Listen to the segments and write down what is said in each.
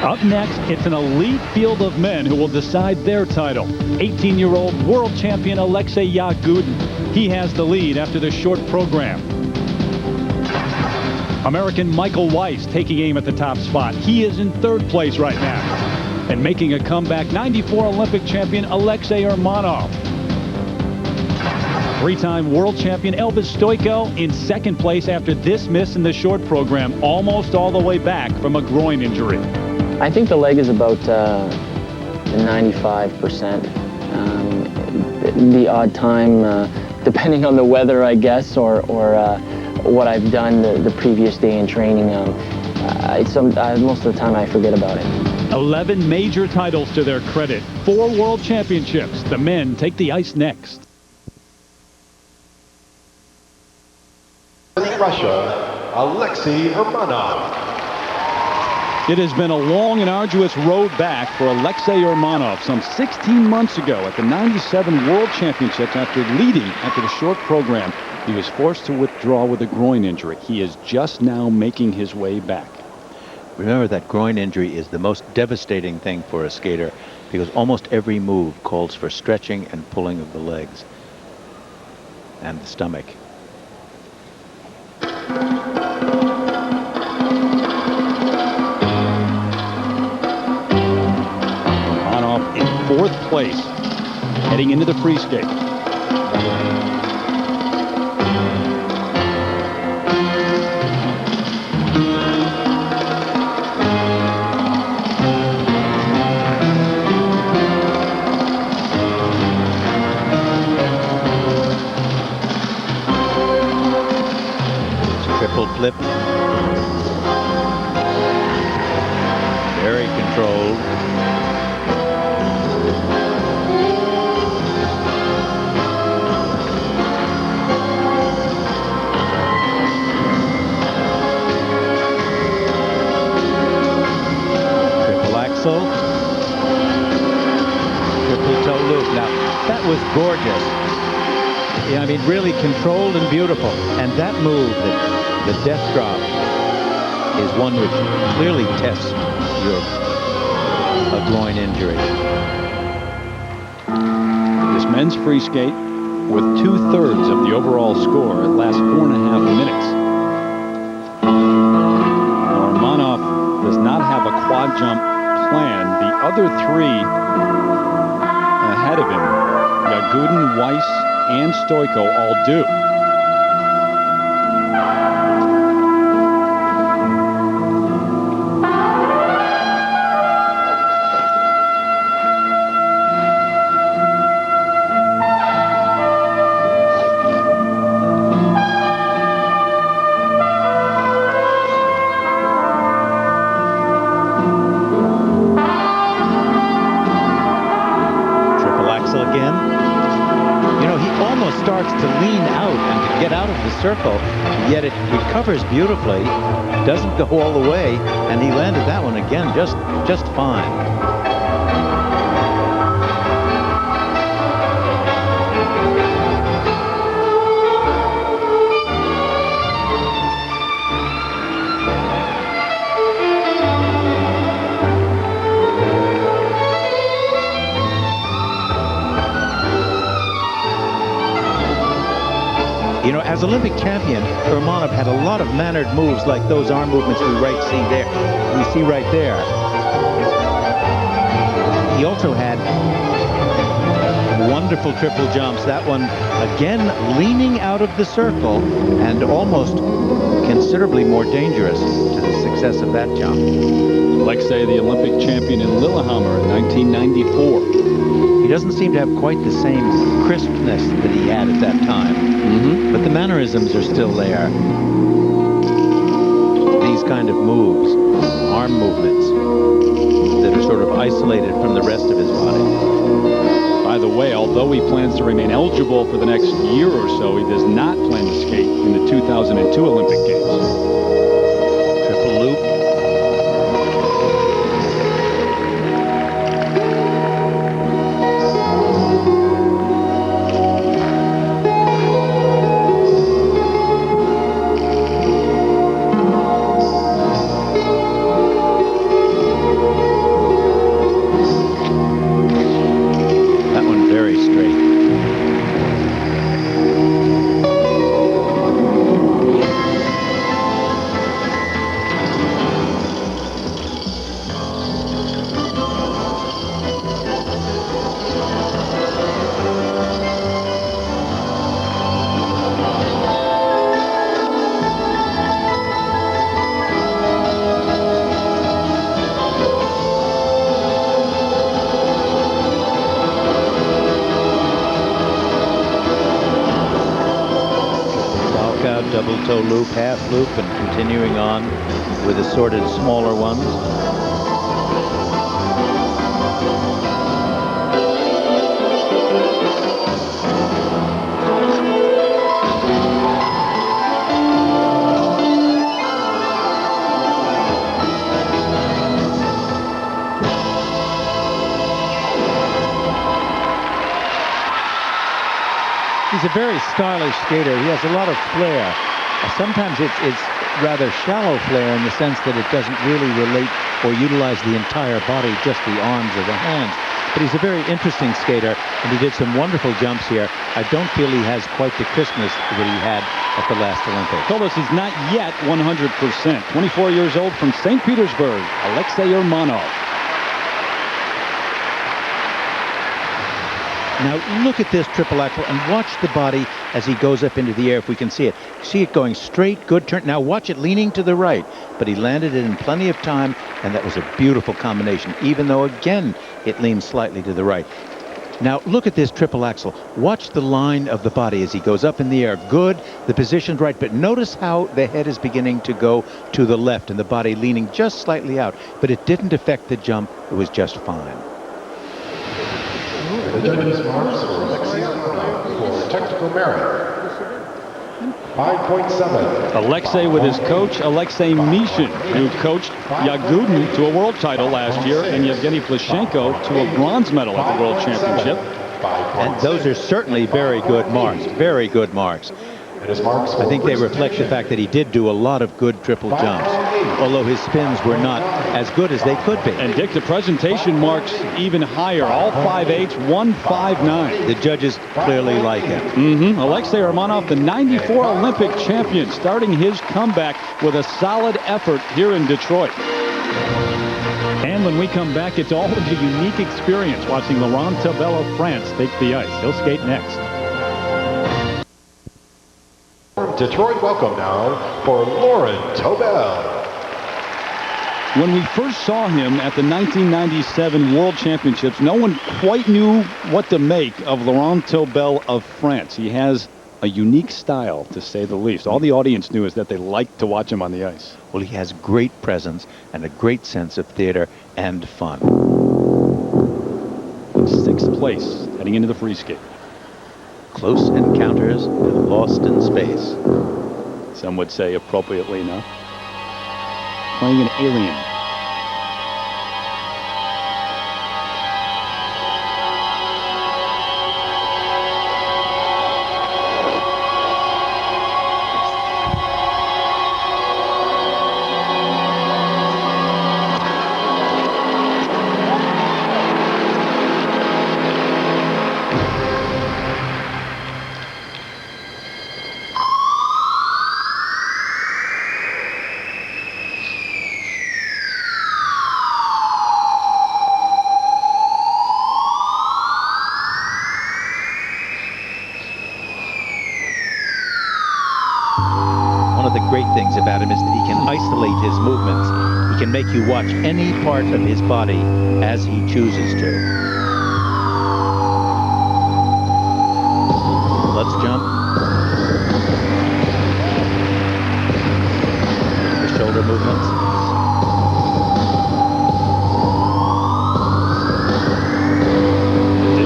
Up next, it's an elite field of men who will decide their title. 18-year-old world champion Alexei Yagudin. He has the lead after the short program. American Michael Weiss taking aim at the top spot. He is in third place right now. And making a comeback, 94 Olympic champion Alexei Urmanov. Three-time world champion Elvis Stoico in second place after this miss in the short program, almost all the way back from a groin injury. I think the leg is about 95%. The odd time, depending on the weather, I guess, or what I've done the previous day in training, most of the time I forget about it. 11 major titles to their credit, 4 world championships. The men take the ice next. Russia, Alexei Urmanov. It has been a long and arduous road back for Alexei Urmanov. Some 16 months ago at the 97 World Championships, after leading after the short program, he was forced to withdraw with a groin injury. He is just now making his way back. Remember that groin injury is the most devastating thing for a skater because almost every move calls for stretching and pulling of the legs and the stomach. Urmanov in fourth place, heading into the free skate. Triple flip. Very controlled. Triple axel. Triple toe loop. Now, that was gorgeous. Yeah, I mean, really controlled and beautiful. And that move, the death drop, is one which clearly tests a groin injury. This men's free skate with 2/3 of the overall score. It lasts 4.5 minutes. Now, Urmanov does not have a quad jump plan. The other three ahead of him, Yagudin, Weiss, and Stoico, all do. Again. You know, he almost starts to lean out and to get out of the circle, yet it recovers beautifully, doesn't go all the way, and he landed that one again just fine. You know, as Olympic champion, Urmanov had a lot of mannered moves like those arm movements we see right there. He also had wonderful triple jumps. That one, again, leaning out of the circle and almost considerably more dangerous to the success of that jump. Alexei, the Olympic champion in Lillehammer in 1994. He doesn't seem to have quite the same crispness that he had at that time. But the mannerisms are still there. These kind of moves, arm movements, that are sort of isolated from the rest of his body. By the way, although he plans to remain eligible for the next year or so, he does not plan to skate in the 2002 Olympic Games. Triple loop. salto loop, half loop, and continuing on with assorted smaller ones. He's a very stylish skater. He has a lot of flair. Sometimes it's rather shallow flair in the sense that it doesn't really relate or utilize the entire body, just the arms or the hands. But he's a very interesting skater, and he did some wonderful jumps here. I don't feel he has quite the crispness that he had at the last Olympics. Told us he's not yet 100%. 24 years old from St. Petersburg, Alexei Urmanov. Now look at this triple axel and watch the body as he goes up into the air, if we can see it. See it going straight, good turn. Now watch it leaning to the right, but he landed it in plenty of time, and that was a beautiful combination, even though again it leans slightly to the right. Now look at this triple axel. Watch the line of the body as he goes up in the air. Good, the position's right, but notice how the head is beginning to go to the left and the body leaning just slightly out, but it didn't affect the jump. It was just fine. The judges' marks for Alexei Urmanov for technical merit. 5.7. Alexei with his coach, Alexei Mishin, who coached Yagudin to a world title last year, and Yevgeny Plashenko to a bronze medal at the World Championship. And those are certainly very good marks, very good marks. I think they reflect the fact that he did do a lot of good triple jumps, although his spins were not as good as they could be. And Dick, the presentation marks even higher, all 5.8s, 1.59. The judges clearly like him. Alexei Urmanov, the 94 Olympic champion, starting his comeback with a solid effort here in Detroit. And when we come back, it's all of a unique experience watching Laurent Tobel of France take the ice. He'll skate next. Detroit, welcome now for Laurent Tobel. When we first saw him at the 1997 World Championships, no one quite knew what to make of Laurent Tobel of France. He has a unique style, to say the least. All the audience knew is that they liked to watch him on the ice. Well, he has great presence and a great sense of theater and fun. 6th place, heading into the free skate. Close encounters with Lost in Space. Some would say appropriately enough. Playing an alien. One of the great things about him is that he can isolate his movements. He can make you watch any part of his body as he chooses to. Let's jump. The shoulder movements.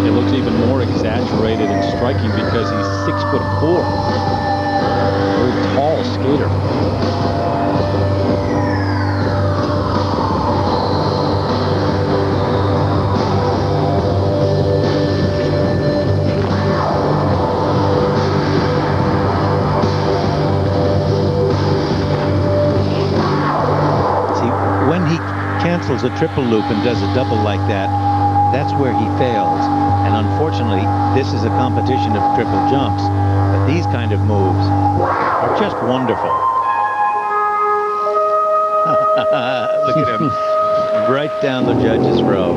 It looks even more exaggerated and striking because he's 6'4". Very tall skater. See, when he cancels a triple loop and does a double like that, that's where he fails. And unfortunately, this is a competition of triple jumps. But these kind of moves are just wonderful. Look at him, right down the judge's row.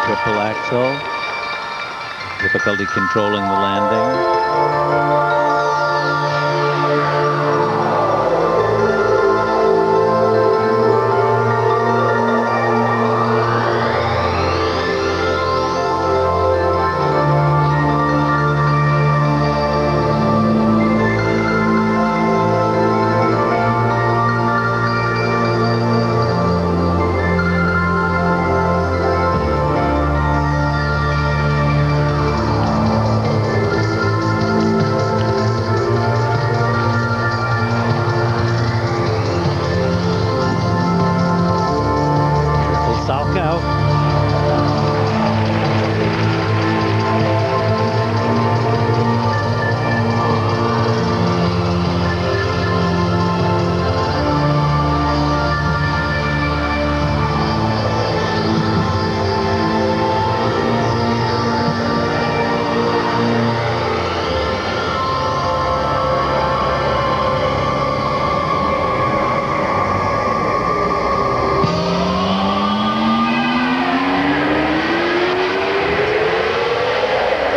triple axel. Difficulty controlling the landing.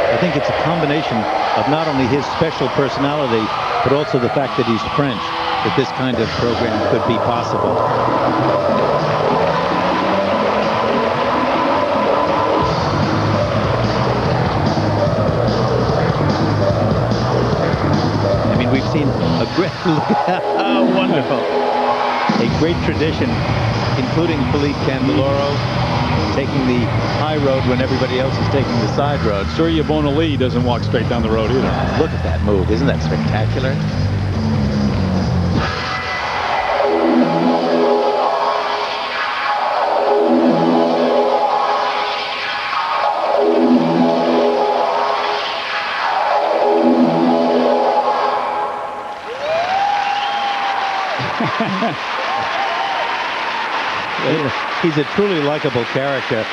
I think it's a combination of not only his special personality, but also the fact that he's French, that this kind of program could be possible. I mean, we've seen a great, wonderful, a great tradition, including Philippe Candeloro, taking the high road when everybody else is taking the side road. Surya Bonali doesn't walk straight down the road either. Yeah, look at that move. Isn't that spectacular? He's a truly likable character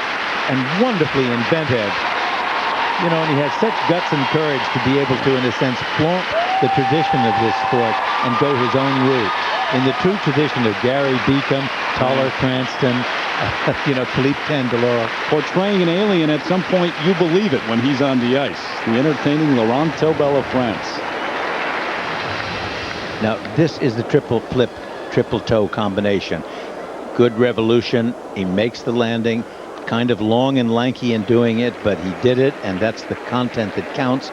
and wonderfully inventive. You know, and he has such guts and courage to be able to, in a sense, flaunt the tradition of this sport and go his own route. In the true tradition of Gary Beacom, Toller Cranston, Philippe Candeloro. Portraying an alien, at some point, you believe it when he's on the ice. The entertaining Laurent Taubel of France. Now, this is the triple flip, triple toe combination. Good revolution. He makes the landing, kind of long and lanky in doing it, but he did it, and that's the content that counts.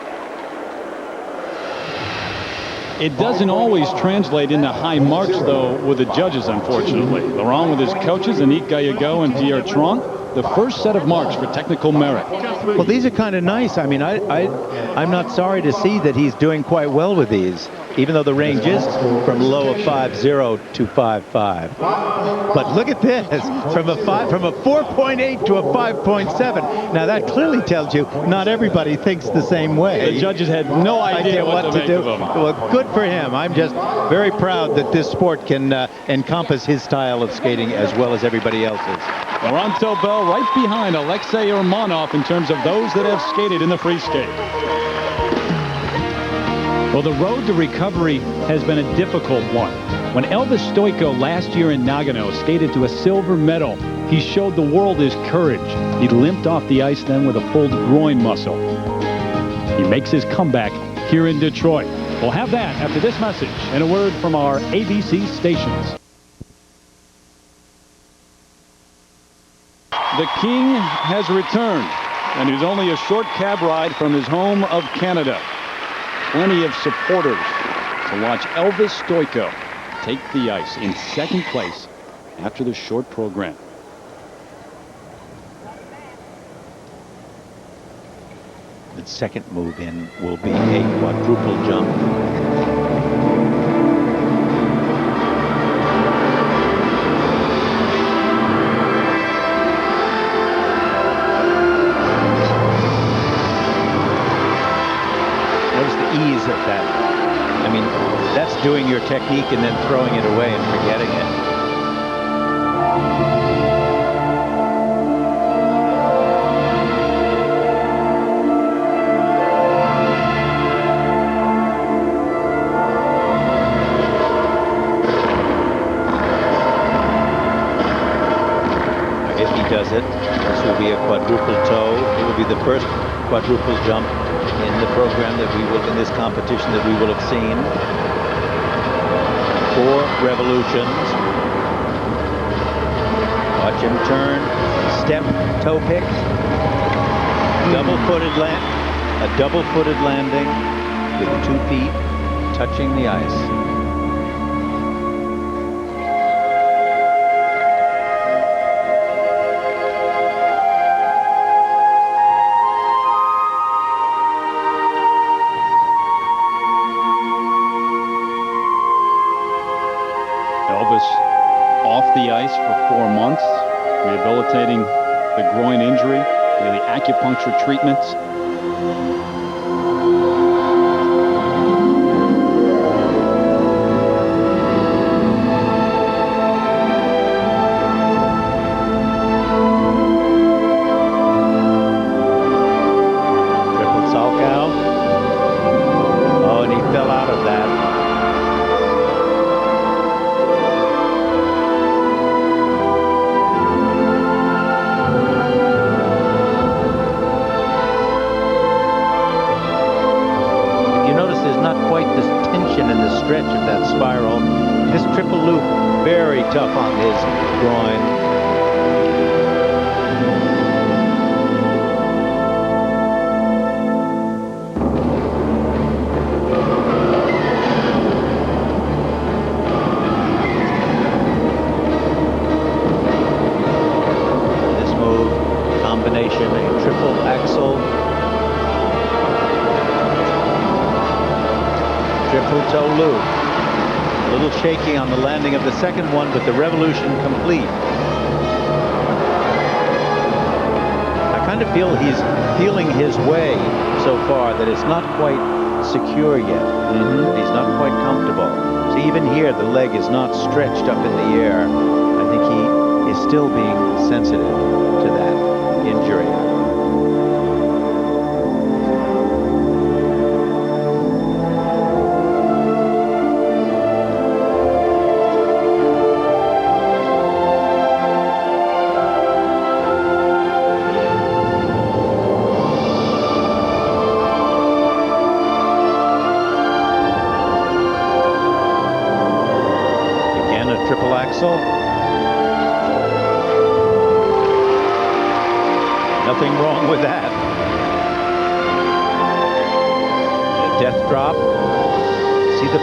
It doesn't always translate into high marks, though, with the judges, unfortunately. Laurent with his coaches, Annick Gaillego and Pierre Tronc, the first set of marks for technical merit. Well, these are kind of nice. I mean, I'm not sorry to see that he's doing quite well with these, even though the range is from low of 5.0 to 5.5. But look at this, from a 4.8 to a 5.7. Now that clearly tells you not everybody thinks the same way. The judges had no idea what to do. Well, good for him. I'm just very proud that this sport can encompass his style of skating as well as everybody else's. Laurent Taubel right behind Alexei Urmanov in terms of those that have skated in the free skate. Well, the road to recovery has been a difficult one. When Elvis Stoico last year in Nagano skated to a silver medal, he showed the world his courage. He limped off the ice then with a pulled groin muscle. He makes his comeback here in Detroit. We'll have that after this message and a word from our ABC stations. The King has returned, and he's only a short cab ride from his home of Canada. Plenty of supporters to watch Elvis Stoico take the ice in second place after the short program. The second move in will be a quadruple jump. Ease of that. I mean, that's doing your technique and then throwing it away and forgetting it. I guess he does it. This will be a quadruple toe. It will be the first quadruple jump in the program that we will, in this competition, that we will have seen. 4 revolutions. Watch him turn, step, toe pick, double-footed a double-footed landing with 2 feet touching the ice. Elvis off the ice for 4 months, rehabilitating the groin injury, daily acupuncture treatments. Triple Salchow. Oh, and he fell out of that. In the stretch of that spiral. This triple loop, very tough on his groin. This move, combination, a triple axel. Triple toe loop. A little shaky on the landing of the second one, but the revolution complete. I kind of feel he's feeling his way so far, that it's not quite secure yet. He's not quite comfortable. So even here, the leg is not stretched up in the air. I think he is still being sensitive to that injury. Triple axel. Nothing wrong with that. A death drop. See the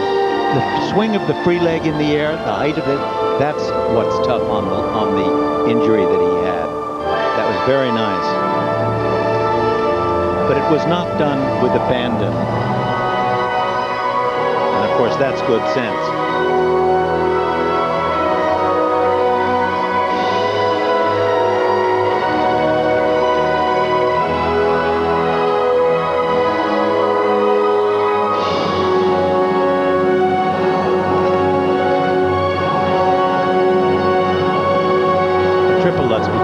swing of the free leg in the air, the height of it. That's what's tough on the injury that he had. That was very nice. But it was not done with abandon. And of course, that's good sense.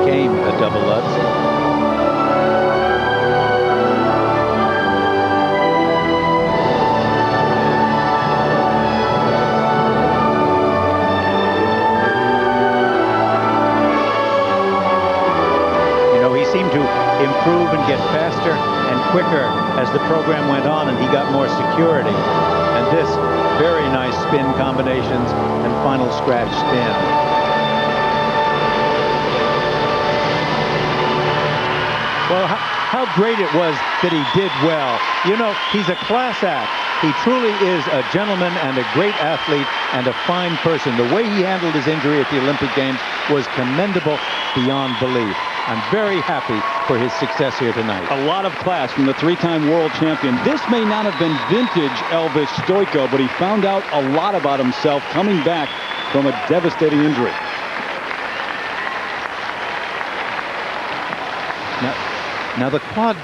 Became a double Lutz. You know, he seemed to improve and get faster and quicker as the program went on, and he got more security. And this, very nice spin combinations and final scratch spin. Well, how great it was that he did well. You know, he's a class act. He truly is a gentleman and a great athlete and a fine person. The way he handled his injury at the Olympic Games was commendable beyond belief. I'm very happy for his success here tonight. A lot of class from the 3-time world champion. This may not have been vintage Elvis Stojko, but he found out a lot about himself coming back from a devastating injury. Now the quad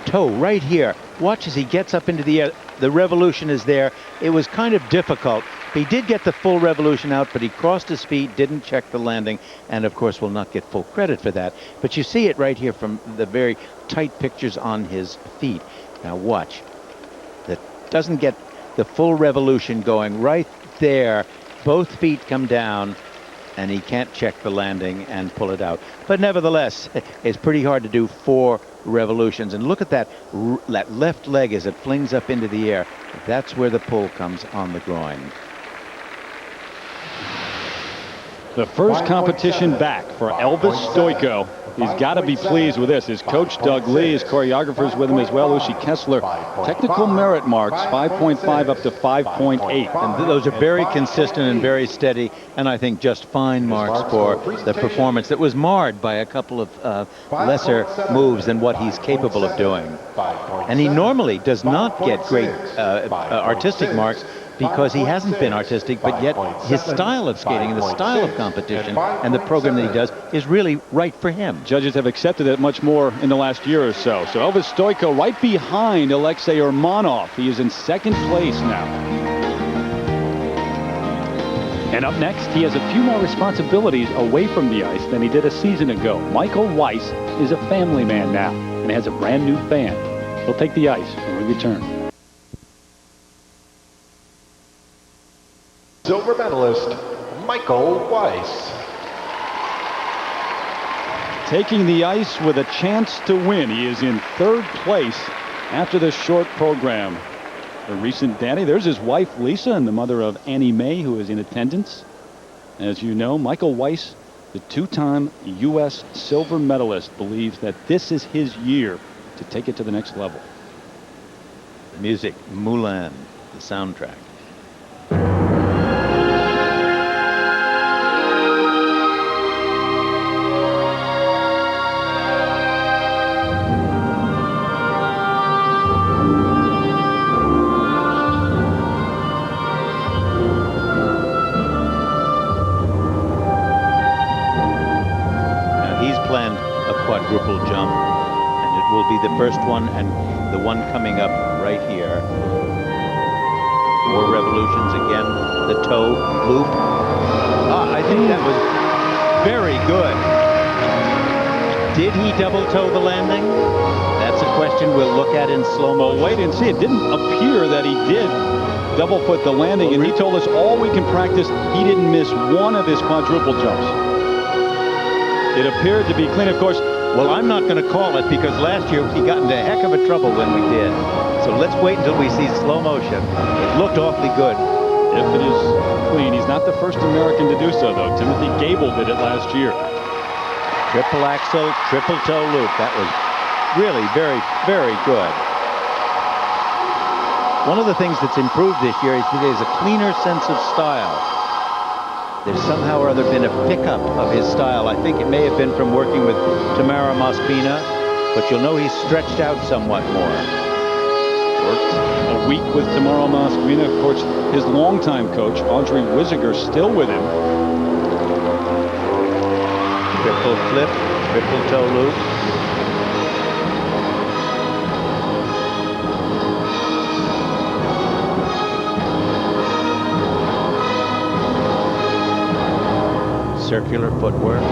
toe right here, watch as he gets up into the air. The revolution is there. It was kind of difficult. He did get the full revolution out, but he crossed his feet, didn't check the landing, and of course will not get full credit for that. But you see it right here from the very tight pictures on his feet. Now watch. That doesn't get the full revolution going right there. Both feet come down. and he can't check the landing and pull it out. But nevertheless, it's pretty hard to do 4 revolutions. And look at that left leg as it flings up into the air. That's where the pull comes on the groin. The first competition back for Elvis Stoico. He's got to be pleased with this. His coach, Doug Lee, his choreographer's with him as well, Ushi Kessler. Technical merit marks, 5.5 up to 5.8. And those are very consistent and very steady, and I think just fine marks for the performance that was marred by a couple of lesser moves than what he's capable of doing. And he normally does not get great artistic marks, because he hasn't been artistic, but yet his style of skating and the style of competition and the program that he does is really right for him. Judges have accepted it much more in the last year or so. So Elvis Stoico right behind Alexei Urmanov. He is in second place now. And up next, he has a few more responsibilities away from the ice than he did a season ago. Michael Weiss is a family man now and has a brand new fan. He'll take the ice when we return. Silver medalist, Michael Weiss. Taking the ice with a chance to win. He is in third place after the short program. A recent daddy. There's his wife, Lisa, and the mother of Annie Mae, who is in attendance. As you know, Michael Weiss, the 2-time U.S. silver medalist, believes that this is his year to take it to the next level. The music, Moulin, the soundtrack. Quadruple jump, and it will be the first one and the one coming up right here. 4 revolutions again. The toe loop. I think that was very good. Did he double toe the landing? That's a question we'll look at in slow-mo. Well, wait and see. It didn't appear that he did double foot the landing, and he told us all we can practice. He didn't miss one of his quadruple jumps. It appeared to be clean, of course. Well, I'm not going to call it because last year he got into a heck of a trouble when we did. So let's wait until we see slow motion. It looked awfully good. If it is clean. He's not the first American to do so, though. Timothy Gable did it last year. Triple axel, triple toe loop. That was really very, very good. One of the things that's improved this year is that there's a cleaner sense of style. There's somehow or other been a pickup of his style. I think it may have been from working with Tamara Mospina, but you'll know he's stretched out somewhat more. Worked a week with Tamara Mospina. Of course, his longtime coach, Audrey Wiziger, still with him. Triple flip, triple toe loop. Circular footwork.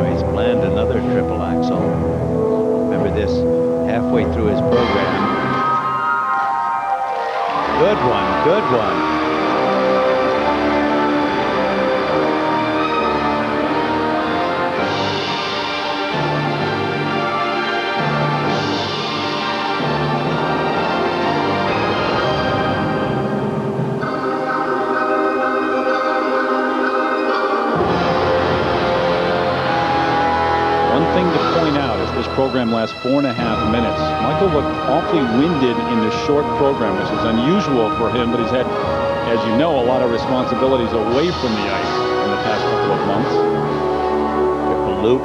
He's planned another triple axel. Remember this halfway through his program. Good one, good one. One thing to point out is this program lasts 4.5 minutes. Michael looked awfully winded in the short program, which is unusual for him, but he's had, as you know, a lot of responsibilities away from the ice in the past couple of months. Triple loop.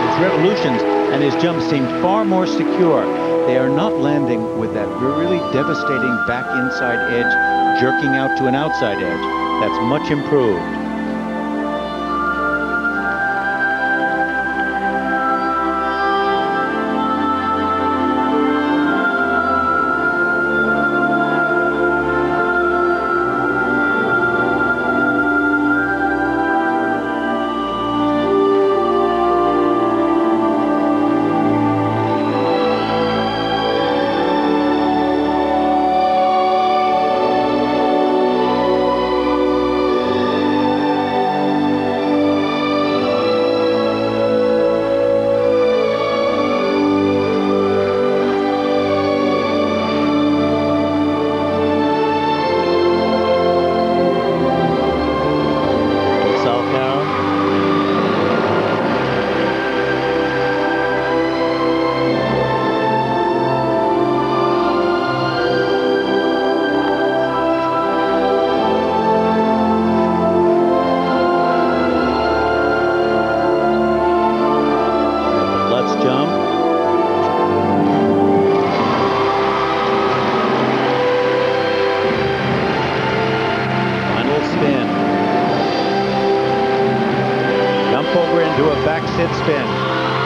His revolutions and his jumps seemed far more secure. They are not landing with that really devastating back inside edge, jerking out to an outside edge. That's much improved. sit spin.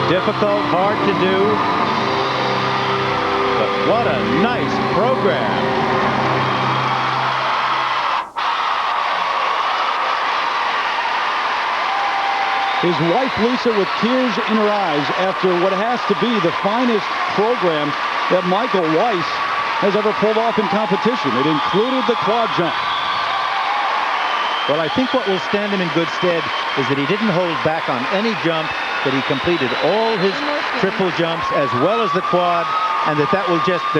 Difficult, hard to do, but what a nice program. His wife Lisa with tears in her eyes after what has to be the finest program that Michael Weiss has ever pulled off in competition. It included the quad jump. Well, I think what will stand him in good stead is that he didn't hold back on any jump, that he completed all his triple jumps as well as the quad, and the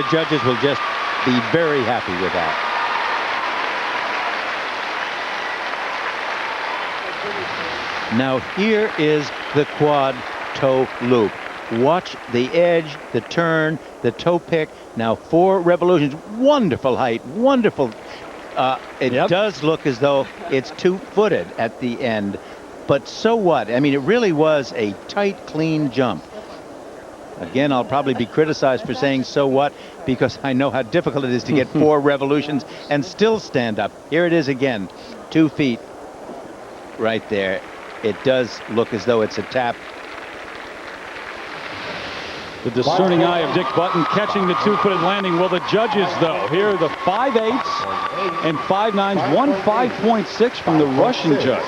judges will just be very happy with that. Now here is the quad toe loop. Watch the edge, the turn, the toe pick. Now 4 revolutions. Wonderful height, wonderful. It does look as though it's 2-footed at the end, but so what? I mean, it really was a tight, clean jump. Again, I'll probably be criticized for saying so what, because I know how difficult it is to get 4 revolutions and still stand up. Here it is again, 2 feet right there. It does look as though it's a tap. The discerning eye of Dick Button catching the 2-footed landing. Well, the judges, though, here are the 5/8 and 5/9, 1 5.6 from the Russian judge.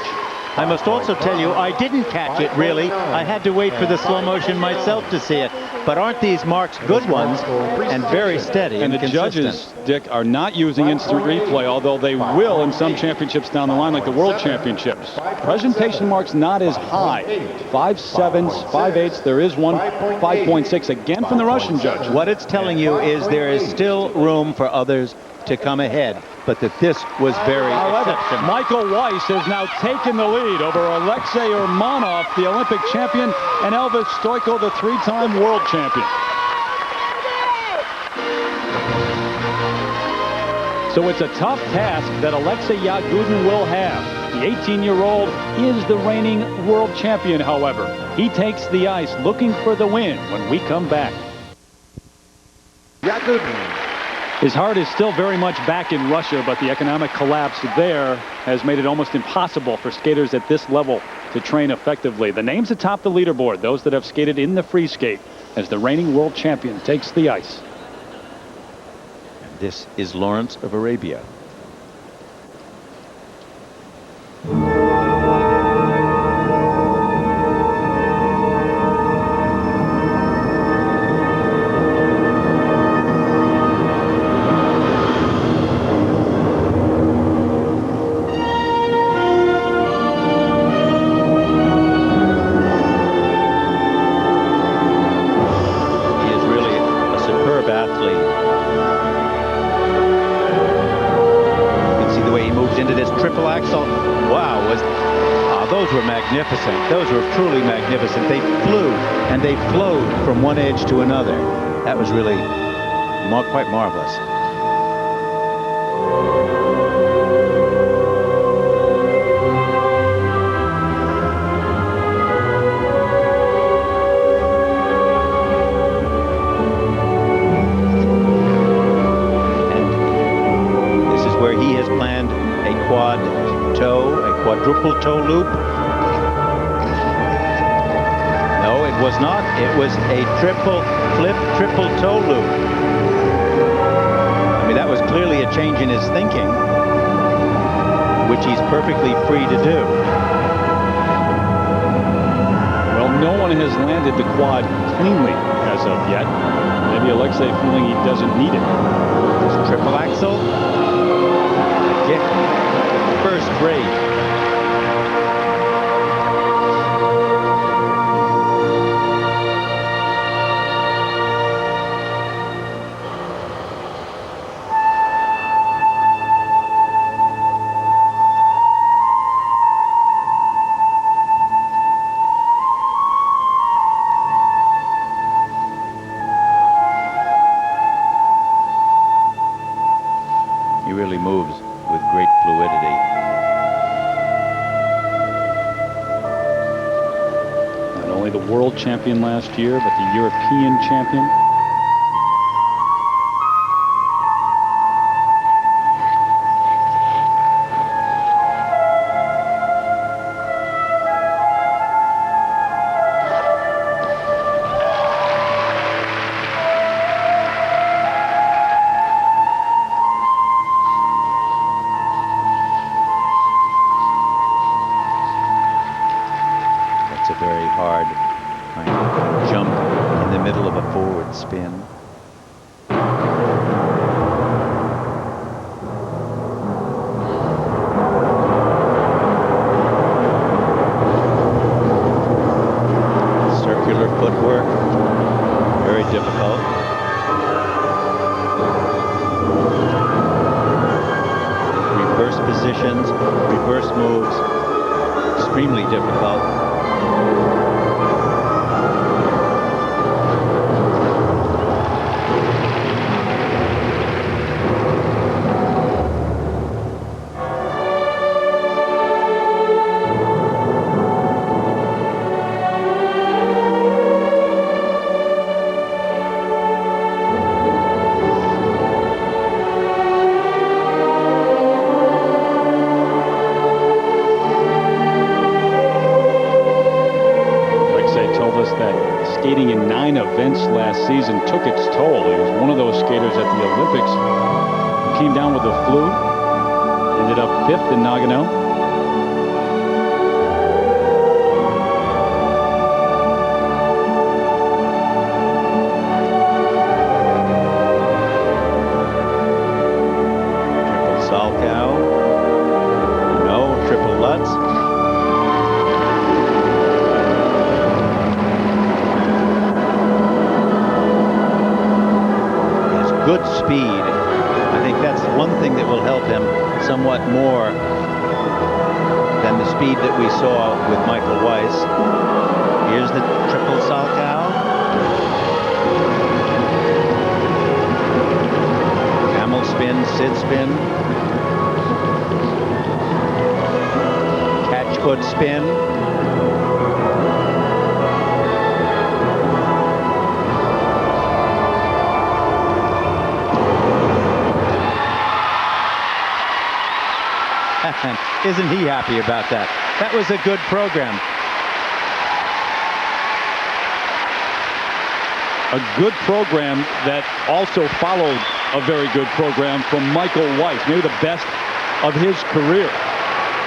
I must also tell you, I didn't catch it, really. I had to wait for the slow motion myself to see it. But aren't these marks good ones and very steady and the consistent? judges, Dick, are not using instant replay, although they will in some championships down the line, like the World Championships. Presentation marks not as high. 5/7s, 5/8s. There is one 5.6 again from the Russian judge. What it's telling you is there is still room for others to come ahead, but that this was very exceptional. Michael Weiss has now taken the lead over Alexei Urmanov, the Olympic champion, and Elvis Stoico, the 3-time world champion. So it's a tough task that Alexei Yagudin will have. The 18-year-old is the reigning world champion, however. He takes the ice looking for the win when we come back. Yagudin. His heart is still very much back in Russia, but the economic collapse there has made it almost impossible for skaters at this level to train effectively. The names atop the leaderboard, those that have skated in the free skate, as the reigning world champion takes the ice. This is Lawrence of Arabia. Magnificent. Those were truly magnificent. They flew and they flowed from one edge to another. That was really quite marvelous. And this is where he has planned a quad toe, a quadruple toe loop. Was not. It was a triple toe loop. I mean, that was clearly a change in his thinking, which he's perfectly free to do. Well, no one has landed the quad cleanly as of yet. Maybe Alexei feeling he doesn't need it. This triple axel. Again, first rate. Champion last year, but the European champion. spin. Circular footwork, very difficult. Reverse positions, reverse moves, extremely difficult. Skating in 9 events last season took its toll. He was one of those skaters at the Olympics who came down with the flu, ended up 5th in Nagano. Triple Salchow. No, triple Lutz. Good speed. I think that's one thing that will help him somewhat more than the speed that we saw with Michael Weiss. Here's the triple Salchow. Camel spin, Sid spin. Catch foot spin. Isn't he happy about that? That was a good program. A good program that also followed a very good program from Michael Weiss, maybe the best of his career.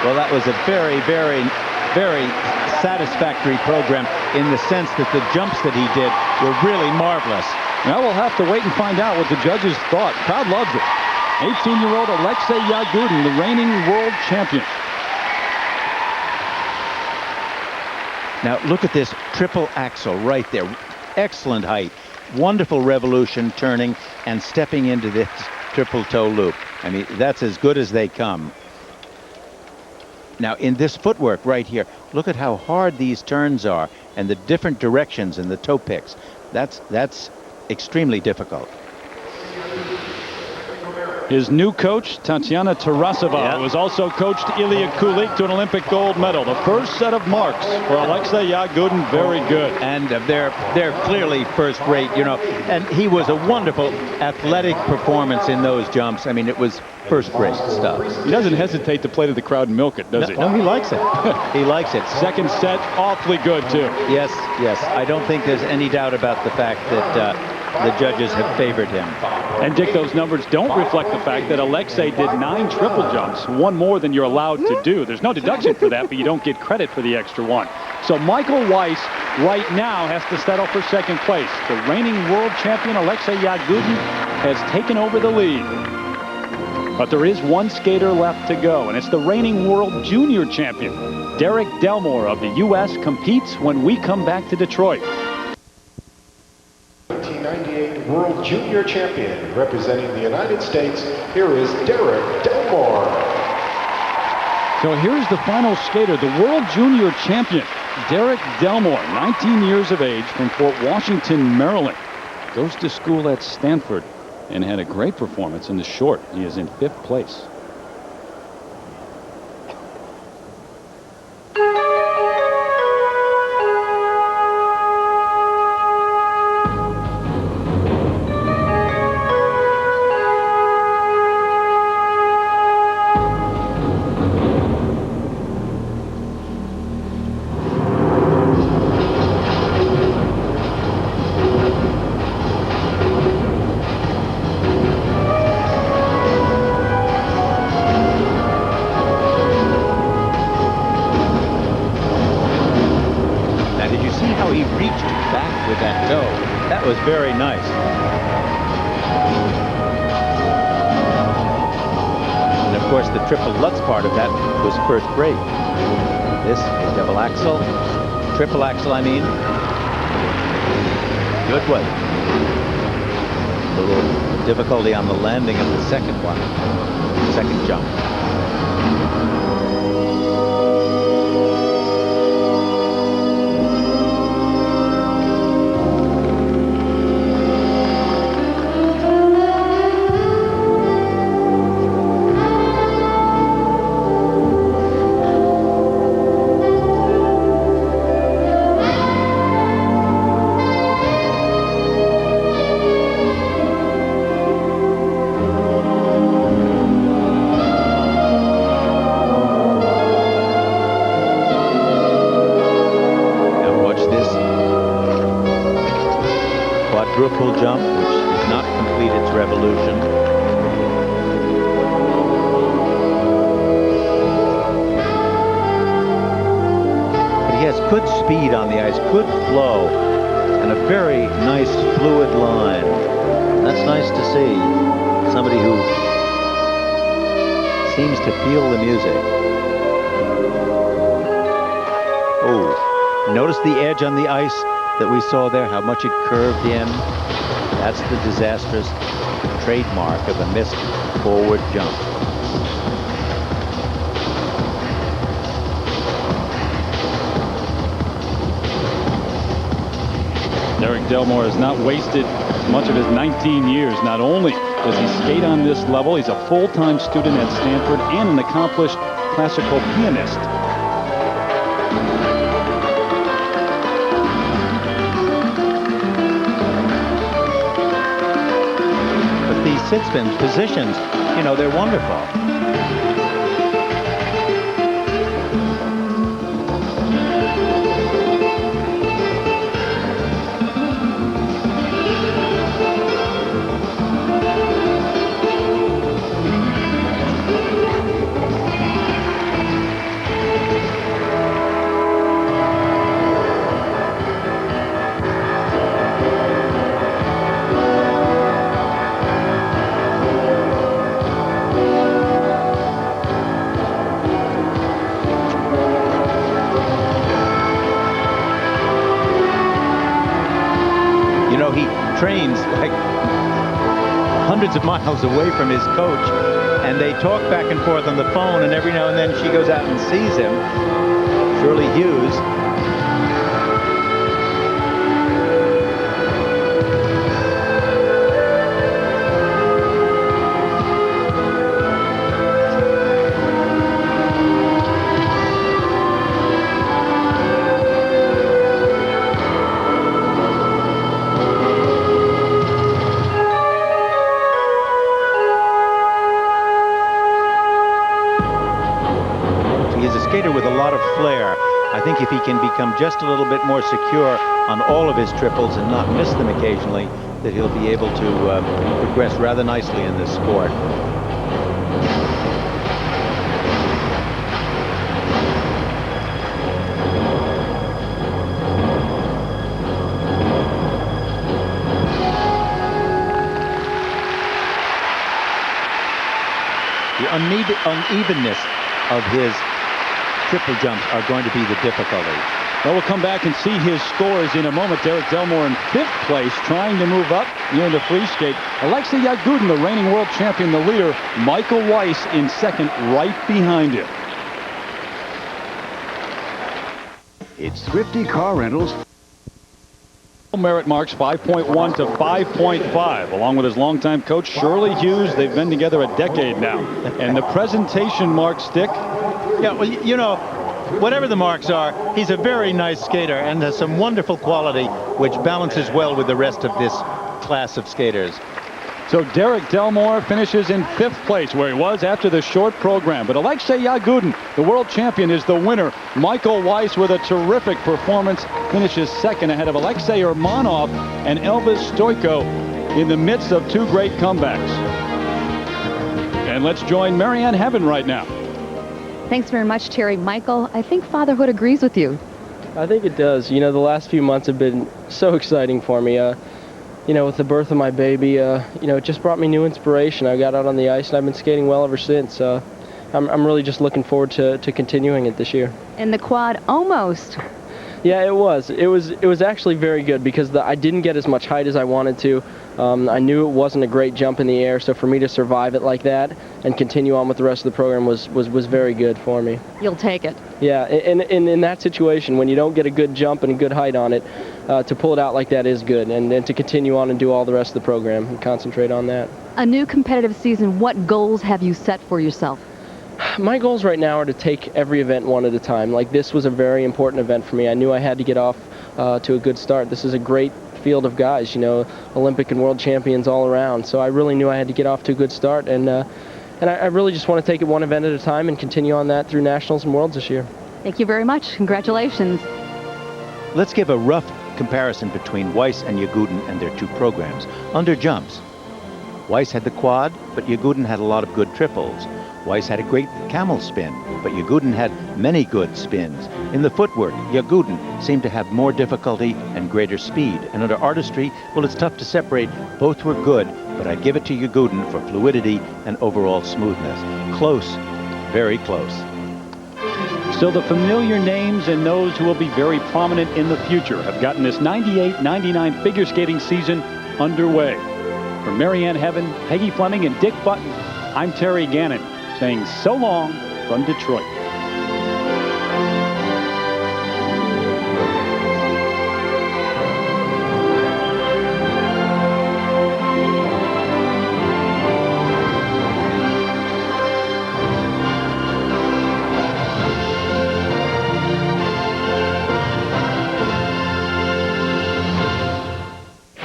Well, that was a very, very, very satisfactory program in the sense that the jumps that he did were really marvelous. Now we'll have to wait and find out what the judges thought. Crowd loves it. 18-year-old Alexei Yagudin, the reigning world champion. Now look at this triple axel right there. Excellent height. Wonderful revolution turning and stepping into this triple toe loop. I mean, that's as good as they come. Now in this footwork right here, look at how hard these turns are and the different directions in the toe picks. That's extremely difficult. His new coach, Tatiana Tarasova, who has also coached Ilya Kulik to an Olympic gold medal. The first set of marks for Alexei Yagudin, very good. And they're clearly first rate, you know. And he was a wonderful athletic performance in those jumps. I mean, it was first rate stuff. He doesn't hesitate to play to the crowd and milk it, does he? No, he likes it. He likes it. Second set, awfully good, too. Yes, yes. I don't think there's any doubt about the fact that the judges have favored him. And Dick, those numbers don't reflect the fact that Alexei did 9 triple jumps, one more than you're allowed to do. There's no deduction for that, but you don't get credit for the extra one. So Michael Weiss right now has to settle for second place. The reigning world champion Alexei Yagudin has taken over the lead. But there is one skater left to go, and it's the reigning world junior champion. Derek Delmore of the U.S. competes when we come back to Detroit. 1998 World Junior Champion representing the United States, here is Derek Delmore. So here's the final skater, the World Junior Champion, Derek Delmore, 19 years of age, from Fort Washington, Maryland. Goes to school at Stanford and had a great performance in the short. He is in 5th place. very nice. And of course, the triple Lutz part of that was first rate. This, a double axel, triple axel, I mean. Good one. A little difficulty on the landing of the second one, second jump. Quadruple jump, which did not complete its revolution. But he has good speed on the ice, good flow, and a very nice fluid line. That's nice to see. Somebody who seems to feel the music. Oh, notice the edge on the ice that we saw there, how much it curved in. That's the disastrous trademark of a missed forward jump. Derek Delmore has not wasted much of his 19 years. Not only does he skate on this level, he's a full-time student at Stanford and an accomplished classical pianist. Sit spin positions, you know, they're wonderful. He trains like hundreds of miles away from his coach, and they talk back and forth on the phone, and every now and then she goes out and sees him. Shirley Hughes. With a lot of flair. I think if he can become just a little bit more secure on all of his triples and not miss them occasionally, that he'll be able to progress rather nicely in this sport. The unevenness of his triple jumps are going to be the difficulty. Well, we'll come back and see his scores in a moment. Derek Delmore in 5th place, trying to move up here in the free skate. Alexei Yagudin, the reigning world champion, the leader. Michael Weiss in 2nd, right behind him. It's Thrifty Car Rentals. Merit marks 5.1 to 5.5, along with his longtime coach, Shirley Hughes. They've been together a decade now. And the presentation marks stick. Yeah, well, you know, whatever the marks are, he's a very nice skater and has some wonderful quality, which balances well with the rest of this class of skaters. So Derek Delmore finishes in 5th place, where he was after the short program. But Alexei Yagudin, the world champion, is the winner. Michael Weiss, with a terrific performance, finishes 2nd ahead of Alexei Urmanov and Elvis Stoico in the midst of 2 great comebacks. And let's join Marianne Heaven right now. Thanks very much, Terry. Michael, I think fatherhood agrees with you. I think it does. You know, the last few months have been so exciting for me. with the birth of my baby, it just brought me new inspiration. I got out on the ice, and I've been skating well ever since. I'm really just looking forward to continuing it this year. And the quad almost. Yeah, it was. It was actually very good because I didn't get as much height as I wanted to. I knew it wasn't a great jump in the air, so for me to survive it like that and continue on with the rest of the program was very good for me. You'll take it. Yeah, and in that situation, when you don't get a good jump and a good height on it, to pull it out like that is good, and to continue on and do all the rest of the program and concentrate on that. A new competitive season, what goals have you set for yourself? My goals right now are to take every event one at a time. Like, this was a very important event for me. I knew I had to get off to a good start. This is a great field of guys, Olympic and world champions all around. So I really knew I had to get off to a good start, and I really just want to take it one event at a time and continue on that through Nationals and Worlds this year. Thank you very much. Congratulations. Let's give a rough comparison between Weiss and Yagudin and their two programs. Under jumps, Weiss had the quad, but Yagudin had a lot of good triples. Weiss had a great camel spin, but Yagudin had many good spins. In the footwork, Yagudin seemed to have more difficulty and greater speed. And under artistry, well, it's tough to separate. Both were good, but I give it to Yagudin for fluidity and overall smoothness. Close, very close. So the familiar names and those who will be very prominent in the future have gotten this 98-99 figure skating season underway. For Marianne Heaven, Peggy Fleming, and Dick Button, I'm Terry Gannon, saying so long from Detroit.